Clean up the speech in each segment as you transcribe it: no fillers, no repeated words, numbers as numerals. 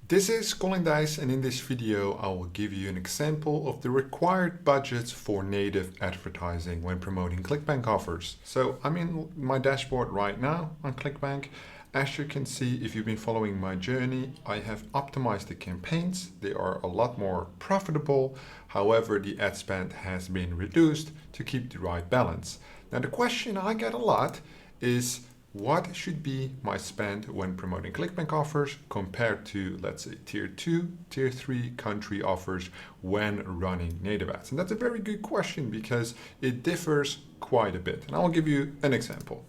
This is Colin Dijs, and in this video I will give you an example of the required budgets for native advertising when promoting ClickBank offers. So I'm in my dashboard right now on ClickBank. As you can see, if you've been following my journey, I have optimized the campaigns. They are a lot more profitable. However, the ad spend has been reduced to keep the right balance. Now the question I get a lot is, what should be my spend when promoting ClickBank offers compared to, let's say, tier 2, tier 3 country offers when running native ads? And that's a very good question because it differs quite a bit. And I will give you an example,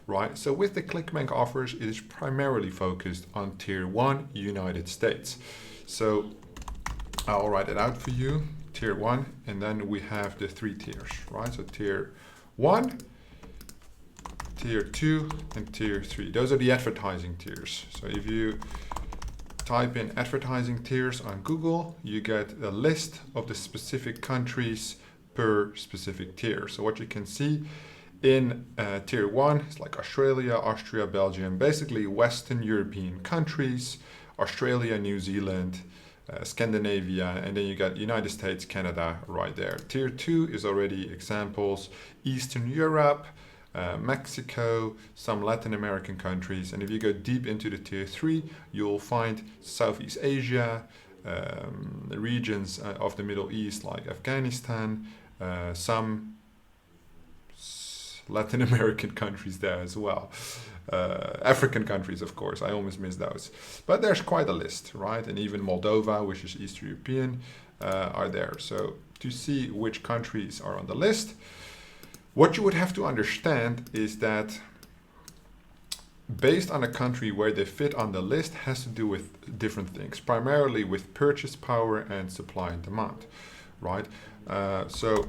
right? So with the ClickBank offers, it is primarily focused on tier 1 United States. So I'll write it out for you, tier 1, and then we have the 3 tiers, right? So tier 1, tier 2 and tier 3. Those are the advertising tiers. So if you type in advertising tiers on Google, you get a list of the specific countries per specific tier. So what you can see in tier 1 is like Australia, Austria, Belgium, basically Western European countries, Australia, New Zealand, Scandinavia, and then you got United States, Canada right there. Tier 2 is already examples, Eastern Europe, Mexico, some Latin American countries, and if you go deep into the tier 3, you'll find Southeast Asia, the regions of the Middle East like Afghanistan, some Latin American countries there as well. African countries, of course, I almost missed those. But there's quite a list, right? And even Moldova, which is East European, are there. So to see which countries are on the list, what you would have to understand is that based on a country where they fit on the list has to do with different things, primarily with purchase power and supply and demand, right? So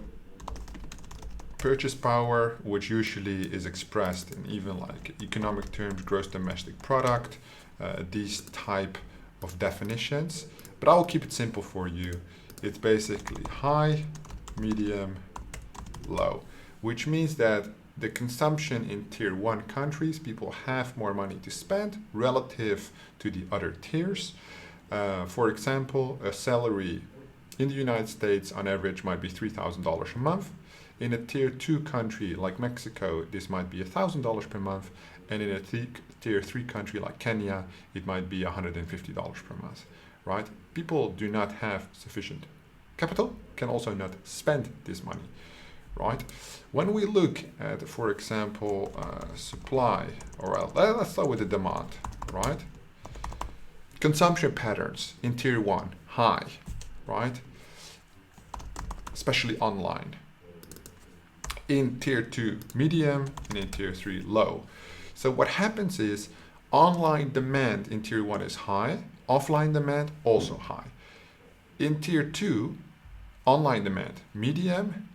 purchase power, which usually is expressed in even like economic terms, gross domestic product, these type of definitions. But I will keep it simple for you. It's basically high, medium, low, which means that the consumption in tier 1 countries, people have more money to spend relative to the other tiers. For example, a salary in the United States on average might be $3,000 a month. In a tier 2 country like Mexico, this might be $1,000 per month. And in a tier 3 country like Kenya, it might be $150 per month, right? People do not have sufficient capital, can also not spend this money, right? When we look at, for example, supply, or let's start with the demand, right? Consumption patterns in tier 1, high, right? Especially online. In tier 2, medium, and in tier 3, low. So what happens is online demand in tier 1 is high, offline demand also high. In tier 2, online demand, medium,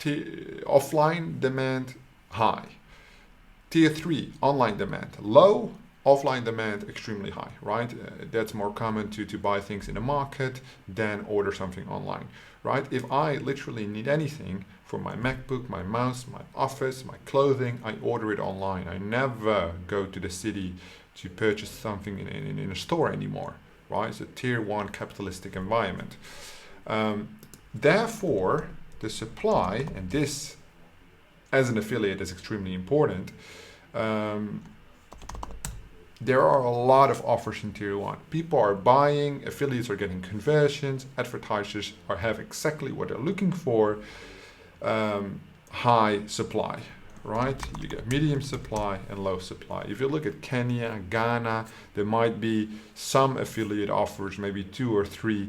offline demand high. Tier 3, online demand low, offline demand extremely high, right? That's more common to buy things in the market than order something online, right? If I literally need anything for my MacBook, my mouse, my office, my clothing, I order it online. I never go to the city to purchase something in a store anymore, right? It's a tier 1 capitalistic environment. Therefore, the supply, and this as an affiliate is extremely important, there are a lot of offers in tier 1. People are buying, affiliates are getting conversions, advertisers have exactly what they're looking for, high supply, right? You get medium supply and low supply. If you look at Kenya, Ghana, there might be some affiliate offers, maybe 2 or 3,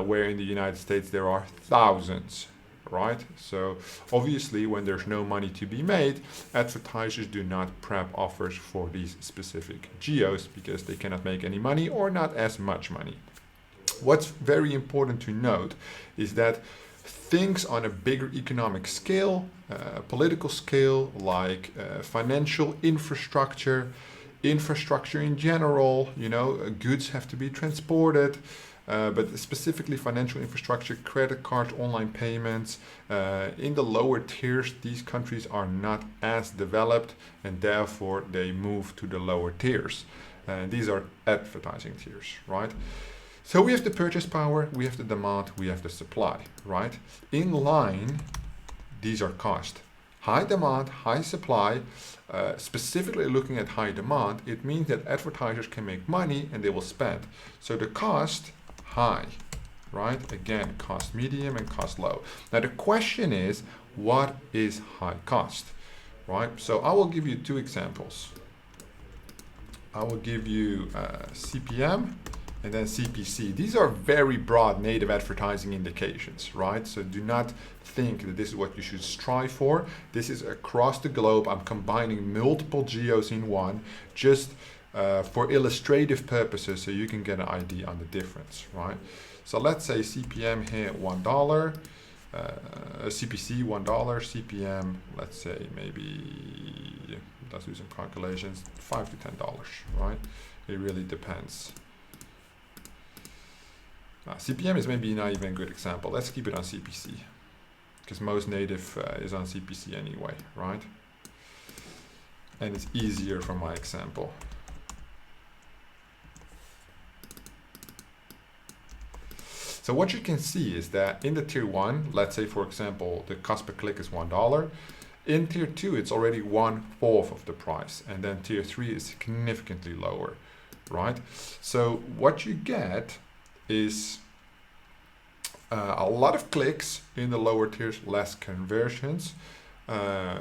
where in the United States there are thousands, right? So obviously when there's no money to be made, advertisers do not prep offers for these specific geos because they cannot make any money or not as much money. What's very important to note is that things on a bigger economic scale, political scale, like financial infrastructure in general, you know, goods have to be transported, but specifically financial infrastructure, credit cards, online payments. In the lower tiers, these countries are not as developed and therefore they move to the lower tiers. These are advertising tiers, right? So we have the purchase power, we have the demand, we have the supply, right? In line, these are cost. High demand, high supply, specifically looking at high demand, it means that advertisers can make money and they will spend. So the cost, high, right? Again, cost medium and cost low. Now the question is, what is high cost, right? So I will give you two examples. I will give you CPM and then CPC. These are very broad native advertising indications, right? So do not think that this is what you should strive for. This is across the globe. I'm combining multiple geos in one, just for illustrative purposes, so you can get an idea on the difference, right? So let's say CPM here $1, CPC $1, CPM, let's say maybe, let's do some calculations, $5 to $10, right? It really depends. CPM is maybe not even a good example. Let's keep it on CPC, because most native is on CPC anyway, right? And it's easier for my example. So what you can see is that in the tier 1, let's say for example, the cost per click is $1. In tier 2, it's already 1/4 of the price. And then tier 3 is significantly lower, right? So what you get is a lot of clicks in the lower tiers, less conversions,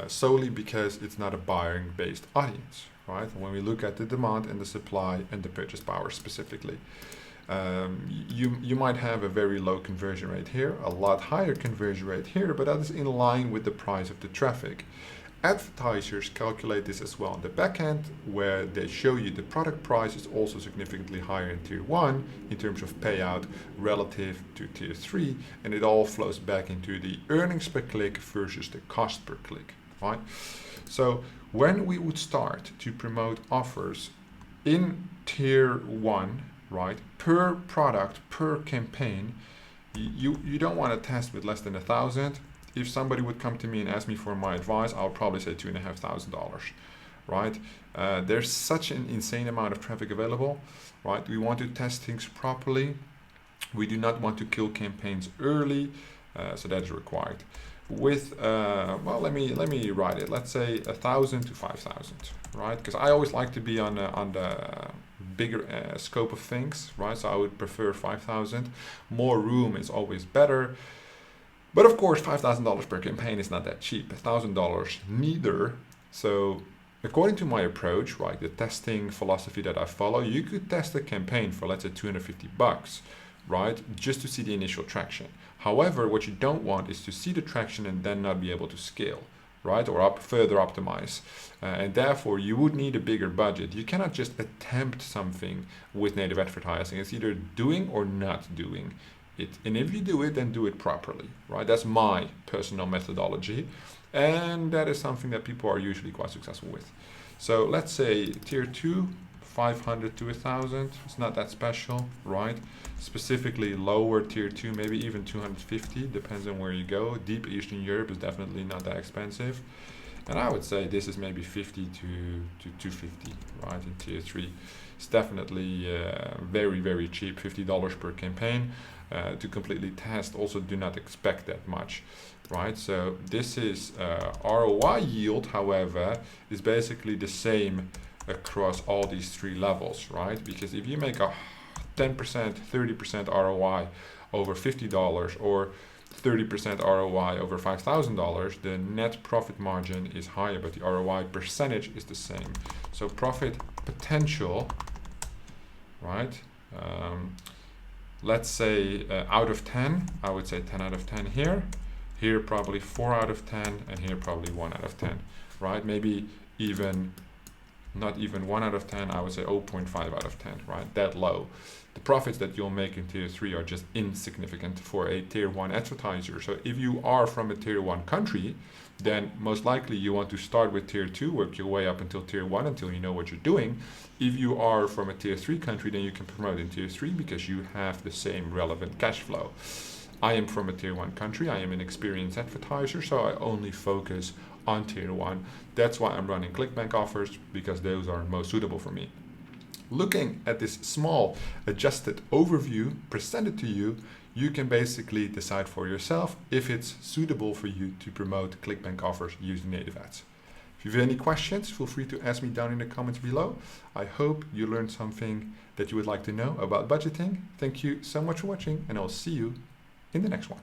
solely because it's not a buying based audience, right? When we look at the demand and the supply and the purchase power specifically, you might have a very low conversion rate here, a lot higher conversion rate here, but that is in line with the price of the traffic. Advertisers calculate this as well on the back end, where they show you the product price is also significantly higher in tier 1 in terms of payout relative to tier 3, and it all flows back into the earnings per click versus the cost per click, right? So when we would start to promote offers in tier 1, right, per product, per campaign, you don't want to test with less than 1,000. If somebody would come to me and ask me for my advice, I'll probably say $2,500, right? There's such an insane amount of traffic available, right? We want to test things properly. We do not want to kill campaigns early, so that is required. With well, let me write it. Let's say 1,000 to 5,000, right? Because I always like to be on the bigger scope of things, right? So I would prefer 5,000. More room is always better. But of course, $5,000 per campaign is not that cheap. $1,000 neither. So according to my approach, right, the testing philosophy that I follow, you could test a campaign for, let's say, $250, right, just to see the initial traction. However, what you don't want is to see the traction and then not be able to scale, right, or further optimize. And therefore, you would need a bigger budget. You cannot just attempt something with native advertising. It's either doing or not doing it. And if you do it, then do it properly, right? That's my personal methodology. And that is something that people are usually quite successful with. So let's say tier 2, 500 to 1,000. It's not that special, right? Specifically lower tier 2, maybe even 250, depends on where you go. Deep Eastern Europe is definitely not that expensive. And I would say this is maybe 50 to 250, right, in tier 3. It's definitely very, very cheap, $50 per campaign. To completely test, also do not expect that much, right? So this is ROI yield, however, is basically the same across all these three levels, right? Because if you make a 10%, 30% ROI over $50 or 30% ROI over $5,000, the net profit margin is higher, but the ROI percentage is the same. So profit potential, right? Let's say out of 10, I would say 10 out of 10 here. Here probably 4 out of 10, and here probably 1 out of 10, right? Maybe even not even 1 out of 10, I would say 0.5 out of 10, right? That low. The profits that you'll make in tier 3 are just insignificant for a tier 1 advertiser. So if you are from a tier 1 country, then most likely you want to start with tier 2, work your way up until tier 1 until you know what you're doing. If you are from a tier 3 country, then you can promote in tier 3 because you have the same relevant cash flow. I am from a tier 1 country. I am an experienced advertiser, so I only focus on tier 1. That's why I'm running ClickBank offers, because those are most suitable for me. Looking at this small adjusted overview presented to you, you can basically decide for yourself if it's suitable for you to promote ClickBank offers using native ads. If you have any questions, feel free to ask me down in the comments below. I hope you learned something that you would like to know about budgeting. Thank you so much for watching, and I'll see you in the next one.